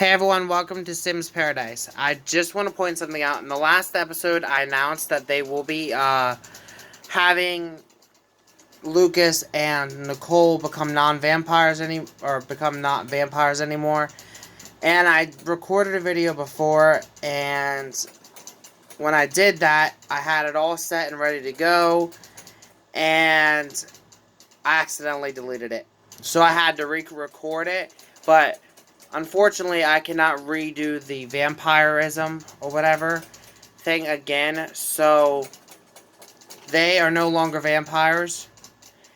Hey everyone, welcome to Sims Paradise. I just want to point something out. In the last episode, I announced that they will be having Lucas and Nichole become non-vampires become not vampires anymore. And I recorded a video before, and when I did that, I had it all set and ready to go, and I accidentally deleted it. So I had to re-record it, but unfortunately, I cannot redo the vampirism or whatever thing again, so they are no longer vampires.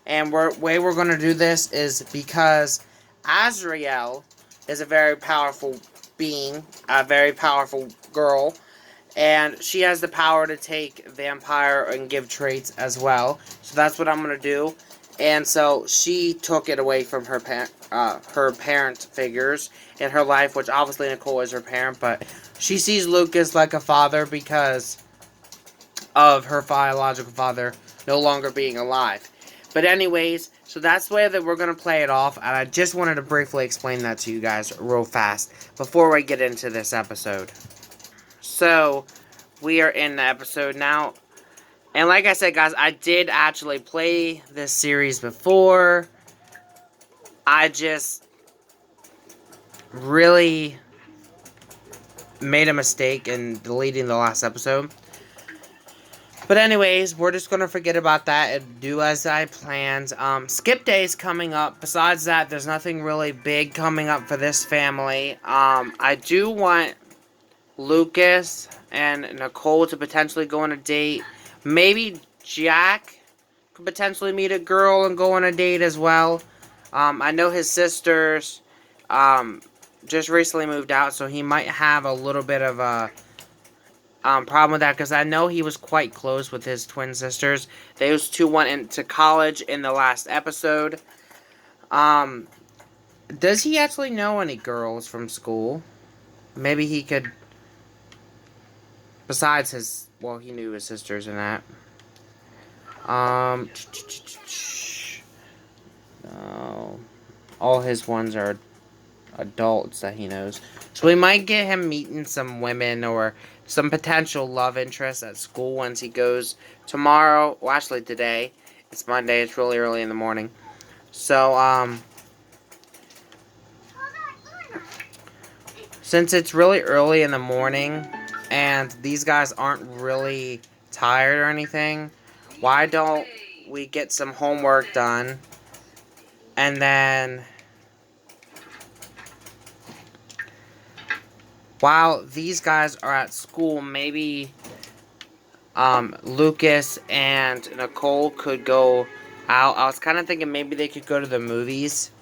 And way we're going to do this is because Azrael is a very powerful being, a very powerful girl, and she has the power to take vampire and give traits as well. So that's what I'm going to do. And so she took it away from her parent figures in her life, which obviously Nichole is her parent, but she sees Lucas like a father because of her biological father no longer being alive. But anyways, so that's the way that we're going to play it off, and I just wanted to briefly explain that to you guys real fast before we get into this episode. So, we are in the episode now. And like I said, guys, I did actually play this series before. I just really made a mistake in deleting the last episode. But anyways, we're just going to forget about that and do as I planned. Skip day's coming up. Besides that, there's nothing really big coming up for this family. I do want Lucas and Nichole to potentially go on a date. Maybe Jack could potentially meet a girl and go on a date as well. I know his sisters just recently moved out, so he might have a little bit of a problem with that, because I know he was quite close with his twin sisters. Those two went into college in the last episode. Does he actually know any girls from school? Maybe he could, besides his, well, he knew his sisters and that. No. All his ones are adults that he knows. So we might get him meeting some women or some potential love interests at school once he goes tomorrow. Well, actually today. It's Monday. It's really early in the morning. So, since it's really early in the morning and these guys aren't really tired or anything, why don't we get some homework done and then while these guys are at school, maybe Lucas and Nichole could go out. I was kind of thinking maybe they could go to the movies.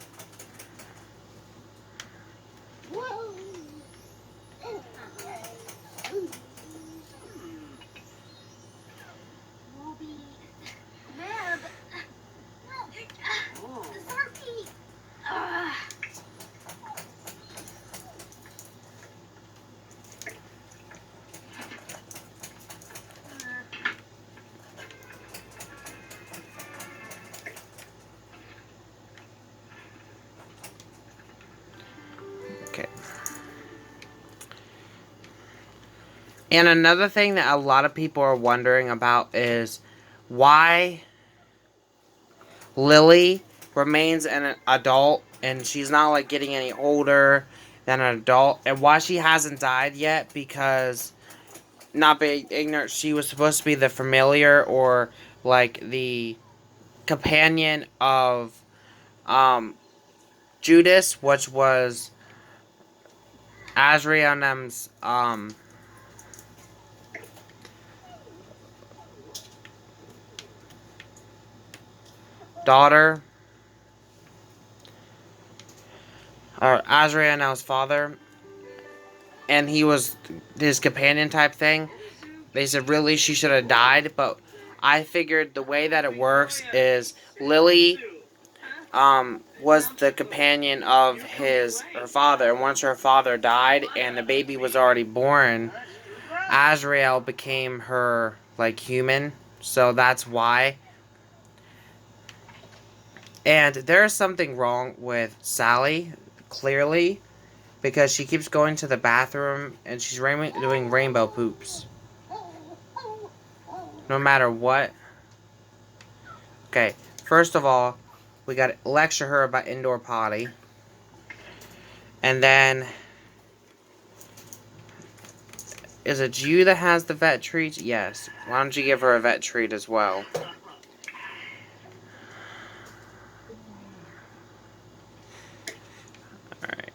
Okay. And another thing that a lot of people are wondering about is why Lily remains an adult and she's not like getting any older than an adult, and why she hasn't died yet, because not being ignorant, she was supposed to be the familiar or like the companion of Judas, which was Azrianum's daughter, or Azrianum's father, and he was his companion type thing. They said really she should have died, but I figured the way that it works is Lily was the companion of her father, and once her father died and the baby was already born, Azrael became her like human, so that's why. And there's something wrong with Sally, clearly, because she keeps going to the bathroom and she's doing rainbow poops. No matter what. Okay, first of all, we gotta lecture her about indoor potty. And then, is it you that has the vet treat? Yes. Why don't you give her a vet treat as well? Alright.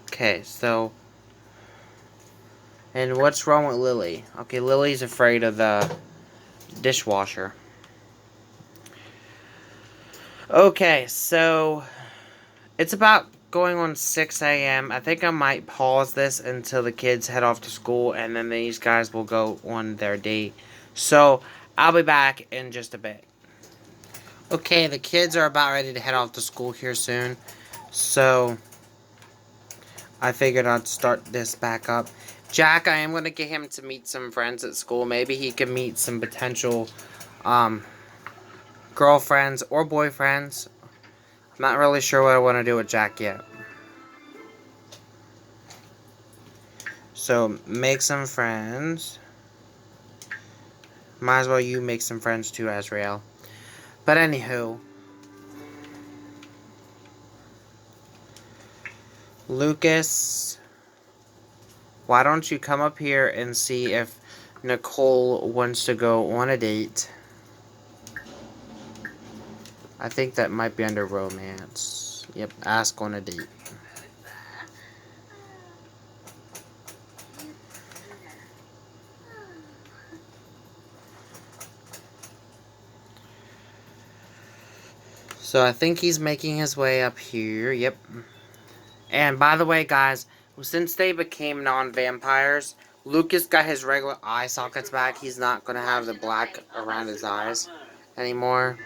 Okay, so... And what's wrong with Lily? Okay, Lily's afraid of the dishwasher. Okay, so... It's about going on 6 a.m. I think I might pause this until the kids head off to school, and then these guys will go on their date. So, I'll be back in just a bit. Okay, the kids are about ready to head off to school here soon. So... I figured I'd start this back up. Jack, I am going to get him to meet some friends at school. Maybe he can meet some potential girlfriends or boyfriends. I'm not really sure what I want to do with Jack yet. So, make some friends. Might as well you make some friends too, Azrael. But anywho. Lucas, why don't you come up here and see if Nichole wants to go on a date? I think that might be under romance. Yep, ask on a date. So I think he's making his way up here. Yep. And by the way, guys, since they became non-vampires, Lucas got his regular eye sockets back. He's not going to have the black around his eyes anymore.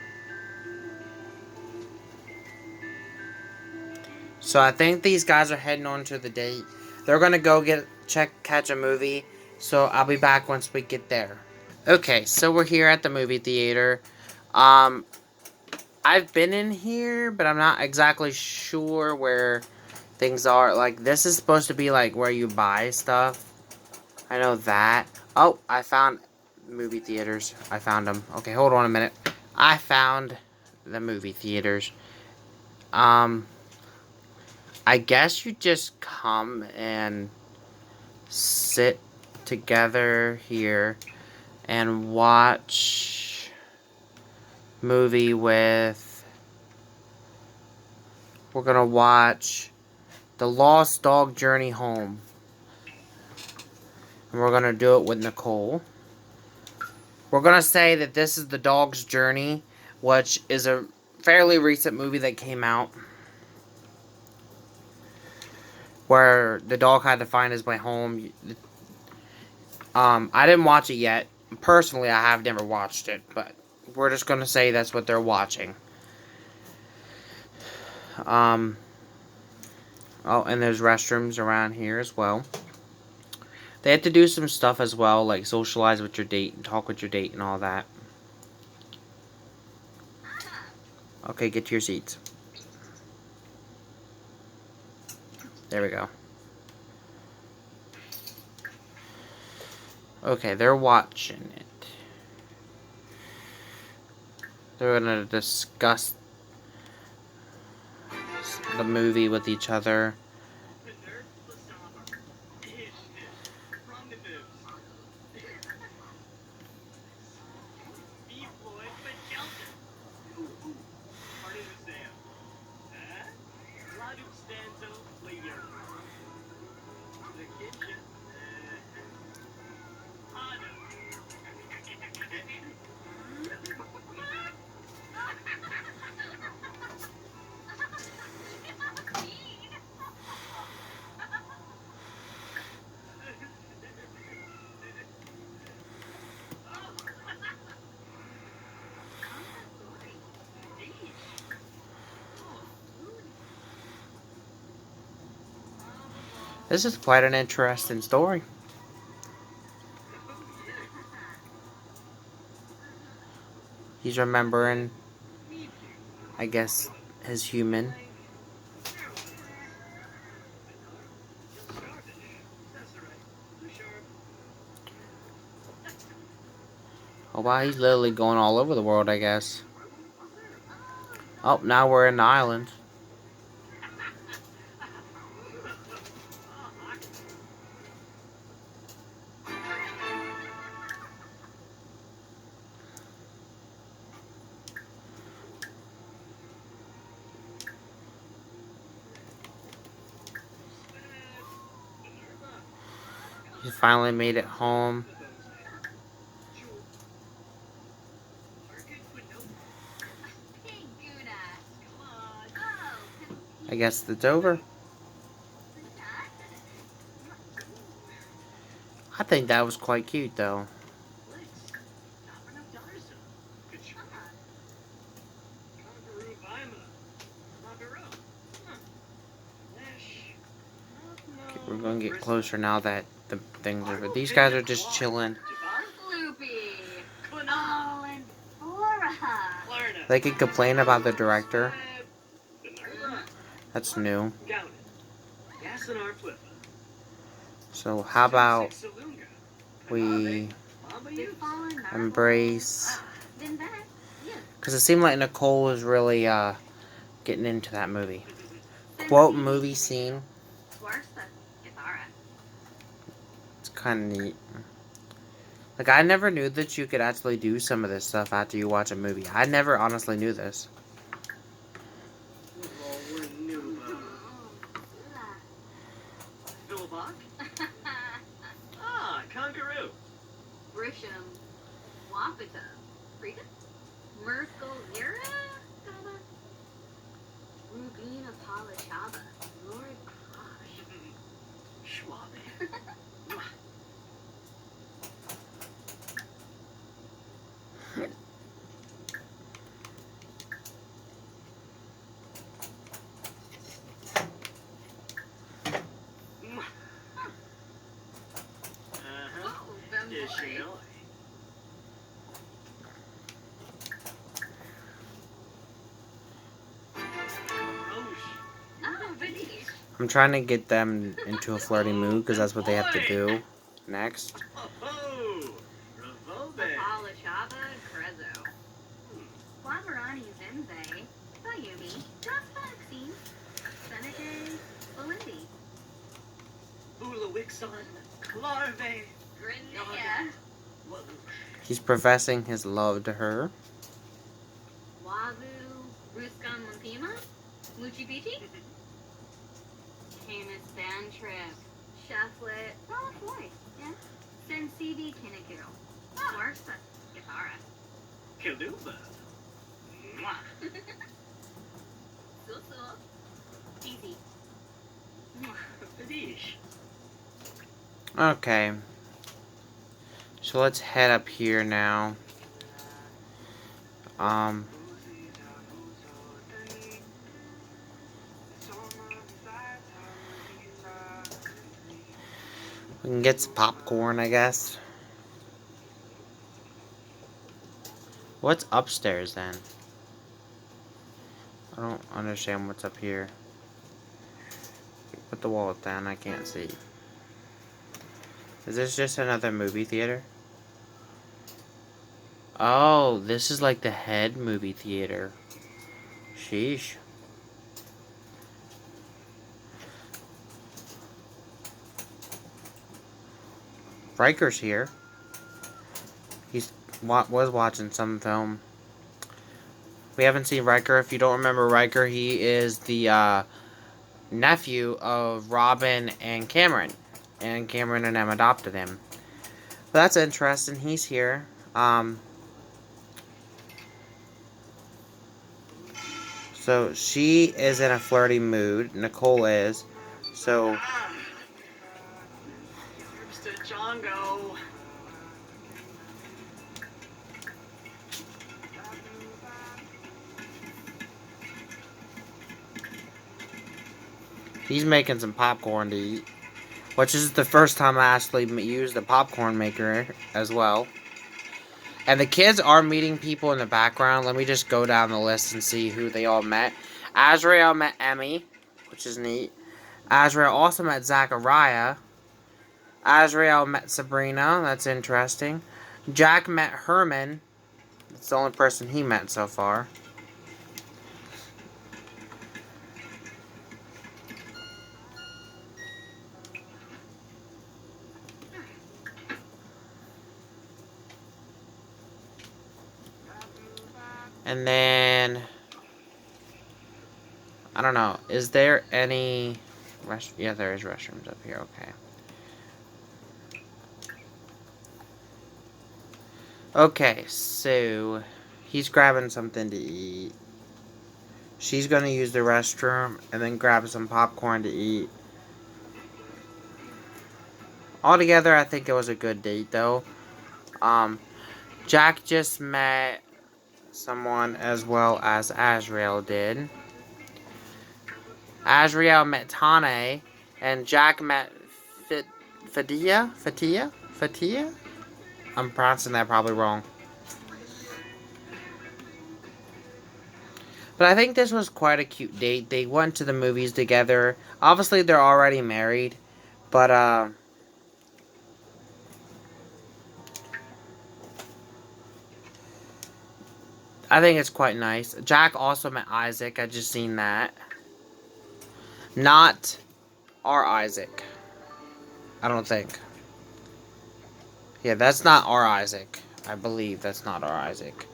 So I think these guys are heading on to the date. They're going to go catch a movie. So I'll be back once we get there. Okay, so we're here at the movie theater. I've been in here, but I'm not exactly sure where things are. Like, this is supposed to be, like, where you buy stuff. I know that. Oh, I found movie theaters. I found them. Okay, hold on a minute. I found the movie theaters. I guess you just come and sit together here and watch movie with... We're gonna watch The Lost Dog Journey Home. And we're gonna do it with Nichole. We're gonna say that this is The Dog's Journey, which is a fairly recent movie that came out, where the dog had to find his way home. I didn't watch it yet. Personally, I have never watched it, but we're just gonna say that's what they're watching. Oh, and there's restrooms around here as well. They have to do some stuff as well, like socialize with your date and talk with your date and all that. Okay, get to your seats. There we go. Okay, they're watching it. They're gonna discuss the movie with each other. This is quite an interesting story. He's remembering, I guess, his human. Oh wow, he's literally going all over the world, I guess. Oh, now we're in the island. He finally made it home. I guess it's over. I think that was quite cute, though. Okay, we're gonna get closer now that the things are over. These guys are just chilling. They can complain about the director. That's new. So how about we embrace? Because it seemed like Nichole was really getting into that movie. Quote movie scene. It's kind of neat. Like, I never knew that you could actually do some of this stuff after you watch a movie. I never honestly knew this. I'm trying to get them into a flirty mood because that's what they have to do next. He's professing his love to her. Okay. So let's head up here now. We can get some popcorn, I guess. What's upstairs then? I don't understand what's up here. Put the wallet down, I can't see. Is this just another movie theater? Oh, this is like the head movie theater. Sheesh. Riker's here. He's was watching some film. We haven't seen Riker. If you don't remember Riker, he is the nephew of Robin and Cameron. And Cameron and them adopted him. But that's interesting. He's here. So she is in a flirty mood. Nichole is. So he's making some popcorn to eat. which is the first time I actually used the popcorn maker as well. And the kids are meeting people in the background. Let me just go down the list and see who they all met. Azrael met Emmy, which is neat. Azrael also met Zachariah. Azrael met Sabrina. That's interesting. Jack met Herman. That's the only person he met so far. And then, I don't know. Is there any... Yeah, there is restrooms up here. Okay. Okay, so he's grabbing something to eat. She's going to use the restroom and then grab some popcorn to eat. Altogether, I think it was a good date, though. Jack just met someone as well as Azrael did. Azrael met Tane, and Jack met Fatia? I'm pronouncing that probably wrong. But I think this was quite a cute date. They went to the movies together. Obviously, they're already married. But, I think it's quite nice. Jack also met Isaac. I just seen that. Not our Isaac. I don't think. Yeah, that's not our Isaac. I believe that's not our Isaac.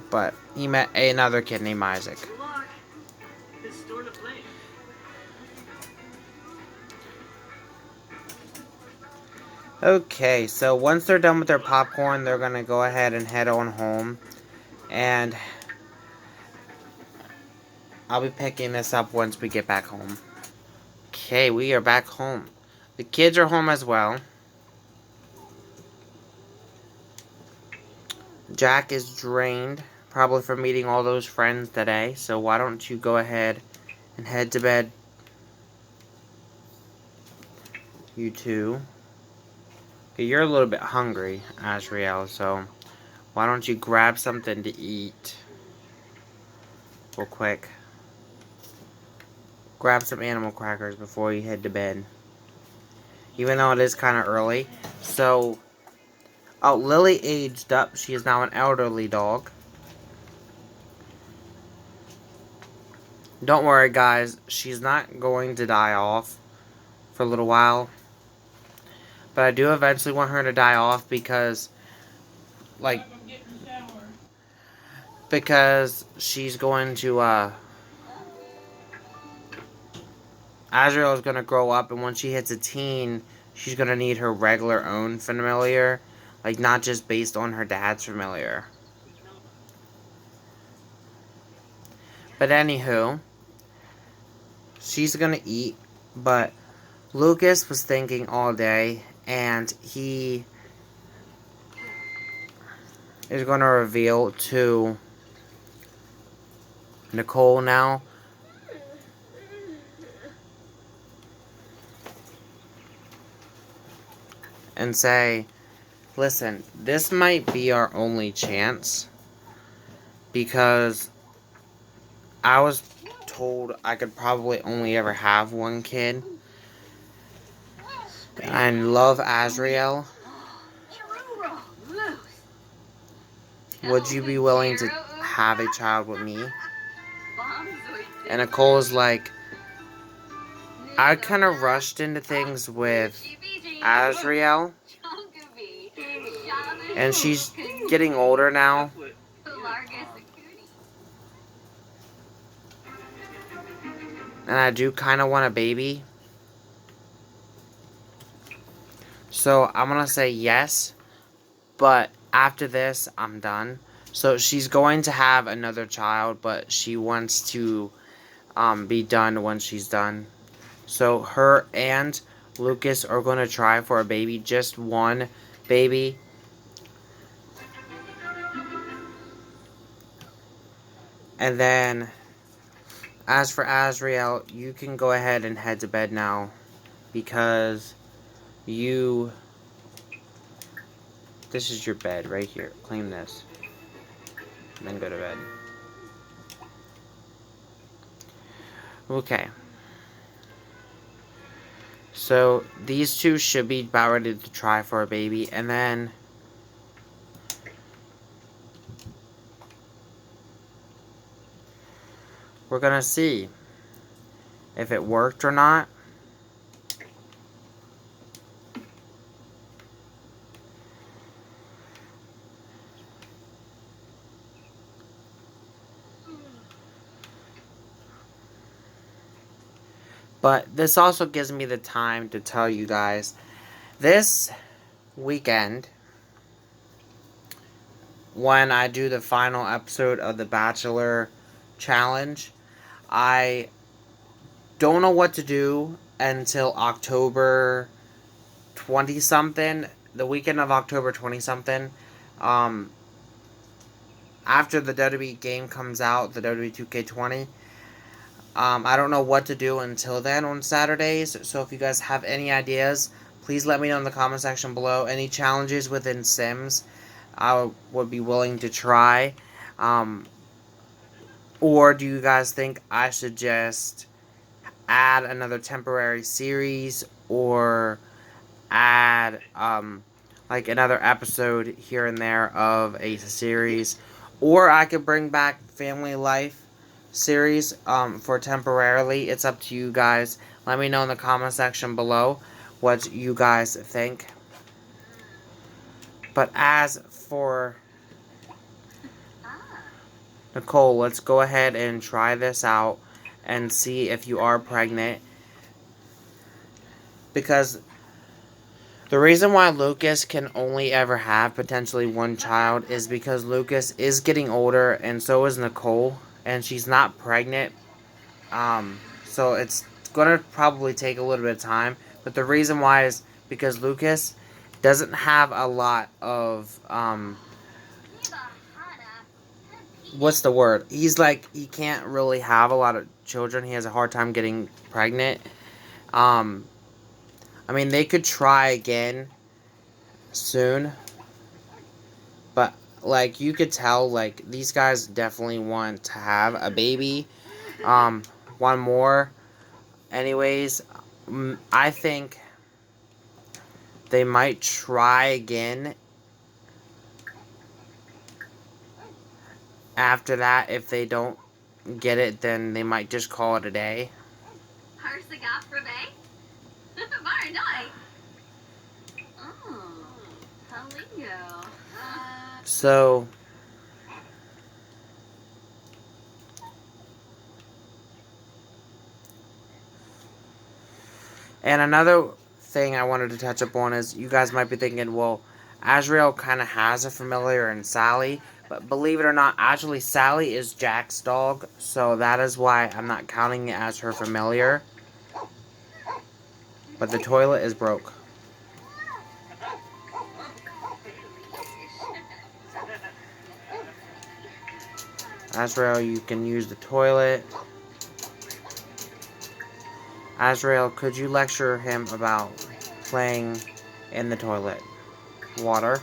But he met another kid named Isaac. Okay, so once they're done with their popcorn, they're going to go ahead and head on home. And I'll be picking this up once we get back home. Okay, we are back home. The kids are home as well. Jack is drained, probably from meeting all those friends today. So why don't you go ahead and head to bed, you two. Okay, you're a little bit hungry, Azrael, so why don't you grab something to eat real quick. Grab some animal crackers before you head to bed. Even though it is kind of early. So, oh, Lily aged up. She is now an elderly dog. Don't worry, guys. She's not going to die off for a little while. But I do eventually want her to die off because, like, because she's going to, Azrael is going to grow up, and when she hits a teen, she's going to need her regular own familiar. Like, not just based on her dad's familiar. But anywho, she's going to eat, but Lucas was thinking all day, and he is going to reveal to Nichole now and say, listen, this might be our only chance because I was told I could probably only ever have one kid. I love Azrael. Would you be willing to have a child with me? And Nichole is like, I kind of rushed into things with Azrael. And she's getting older now. And I do kind of want a baby. So I'm going to say yes. But after this, I'm done. So she's going to have another child, but she wants to be done when she's done. So her and Lucas are going to try for a baby. Just one baby. And then, as for Azrael, you can go ahead and head to bed now. because this is your bed right here. Clean this. And then go to bed. Okay. So, these two should be about ready to try for a baby. And then we're gonna see if it worked or not. But this also gives me the time to tell you guys, this weekend, when I do the final episode of the Bachelor Challenge, I don't know what to do until October 20-something, the weekend of October 20-something. After the WWE game comes out, the WWE 2K20, I don't know what to do until then on Saturdays, so if you guys have any ideas, please let me know in the comment section below. Any challenges within Sims, I would be willing to try. Or do you guys think I should just add another temporary series, or add like another episode here and there of a series? Or I could bring back Family Life series for temporarily. It's up to you guys. Let me know in the comment section below what you guys think. But as for Nichole, let's go ahead and try this out and see if you are pregnant. Because the reason why Lucas can only ever have potentially one child is because Lucas is getting older, and so is Nichole, and she's not pregnant. So it's gonna probably take a little bit of time. But the reason why is because Lucas doesn't have a lot of what's the word? He's like, he can't really have a lot of children. He has a hard time getting pregnant. I mean, they could try again soon, but like, you could tell, like, these guys definitely want to have a baby. One more. Anyways, I think they might try again after that. If they don't get it, then they might just call it a day. So, and another thing I wanted to touch up on is, you guys might be thinking, well, Azriel kind of has a familiar in Sally, but believe it or not, actually Sally is Jack's dog, so that is why I'm not counting it as her familiar. But the toilet is broke. Azriel, you can use the toilet. Azriel, could you lecture him about playing in the toilet water?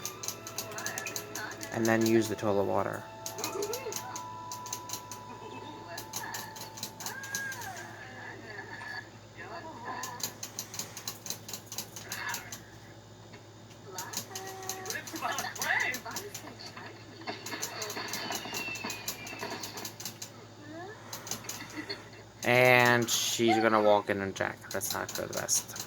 And then use the toilet water. And she's gonna walk in and Jack. That's not for the best.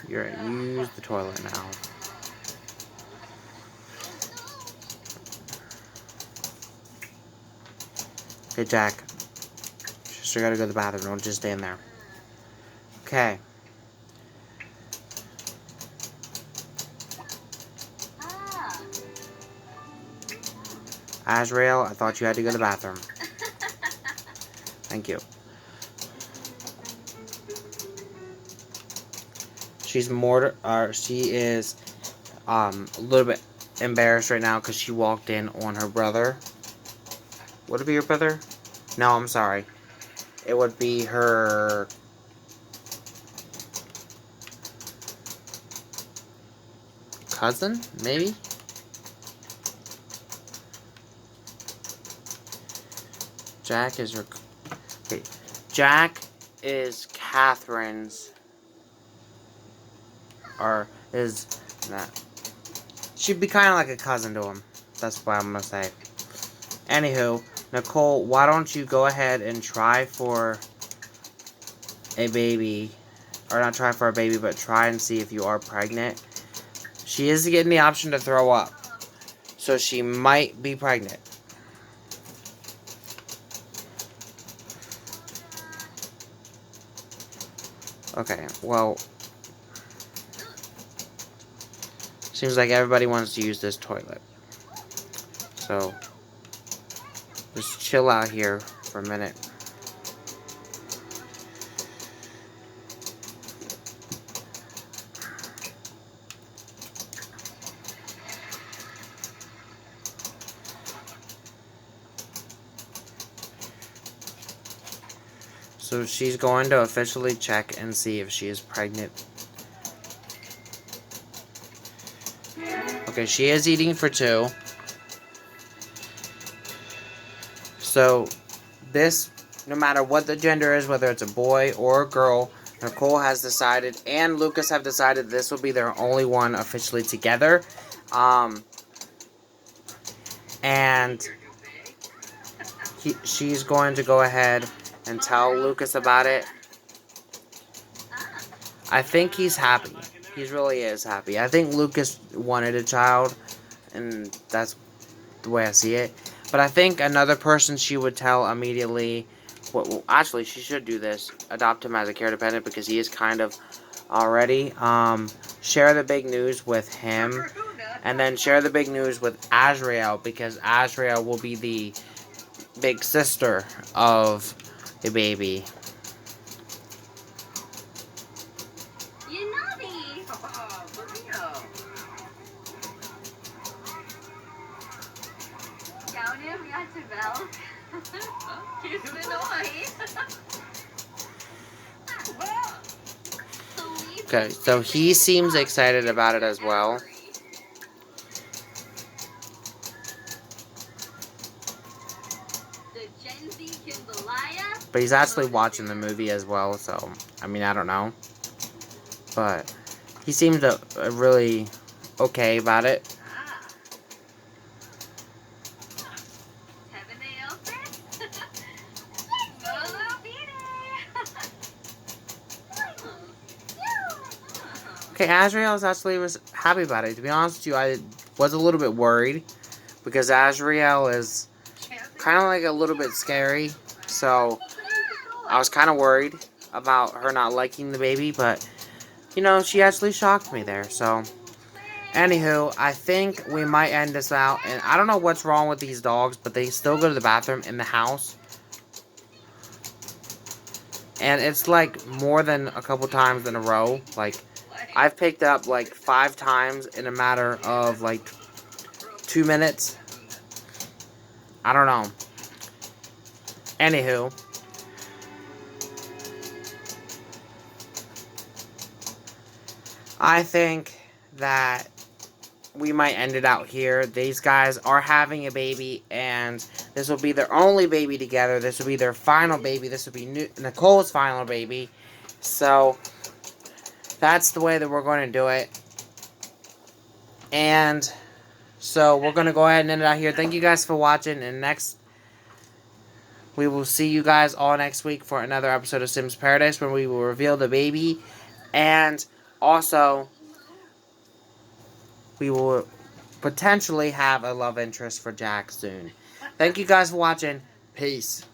You're gonna use the toilet now. Okay, Jack. Sister gotta go to the bathroom. Don't just stand there. Okay. Azrael, I thought you had to go to the bathroom. Thank you. She is a little bit embarrassed right now because she walked in on her brother. Would it be her brother? No, I'm sorry. It would be her cousin, maybe? Jack is her... Okay. Jack is Catherine's... Or is... Nah. She'd be kind of like a cousin to him. That's what I'm going to say. Anywho, Nichole, why don't you go ahead and try for a baby. Or not try for a baby, but try and see if you are pregnant. She is getting the option to throw up. So she might be pregnant. Okay, well... Seems like everybody wants to use this toilet. So... just chill out here for a minute. So she's going to officially check and see if she is pregnant. Okay, she is eating for 2. So this, no matter what the gender is, whether it's a boy or a girl, Nichole has decided, and Lucas have decided, this will be their only one officially together. And she's going to go ahead and tell Lucas about it. I think he's happy. He really is happy. I think Lucas wanted a child, and that's the way I see it. But I think another person she would tell immediately, well, actually, she should do this, adopt him as a care dependent, because he is kind of already. Share the big news with him, and then share the big news with Azriel, because Azriel will be the big sister of the baby. You naughty! Chào em, я тебя. Okay, so he seems excited about it as well. But he's actually watching the movie as well, so, I mean, I don't know. But he seems really okay about it. Okay, Azriel actually was happy about it. To be honest with you, I was a little bit worried. Because Azriel is kind of like a little bit scary. So, I was kind of worried about her not liking the baby. But, you know, she actually shocked me there. So, anywho, I think we might end this out. And I don't know what's wrong with these dogs, but they still go to the bathroom in the house. And it's like more than a couple times in a row. Like, I've picked up like 5 times in a matter of like 2 minutes. I don't know. Anywho. I think that we might end it out here. These guys are having a baby, and this will be their only baby together. This will be their final baby. This will be Nichole's final baby. So, that's the way that we're going to do it. And so, we're going to go ahead and end it out here. Thank you guys for watching. And we will see you guys all next week for another episode of Sims Paradise, where we will reveal the baby. And also, we will potentially have a love interest for Jack soon. Thank you guys for watching. Peace.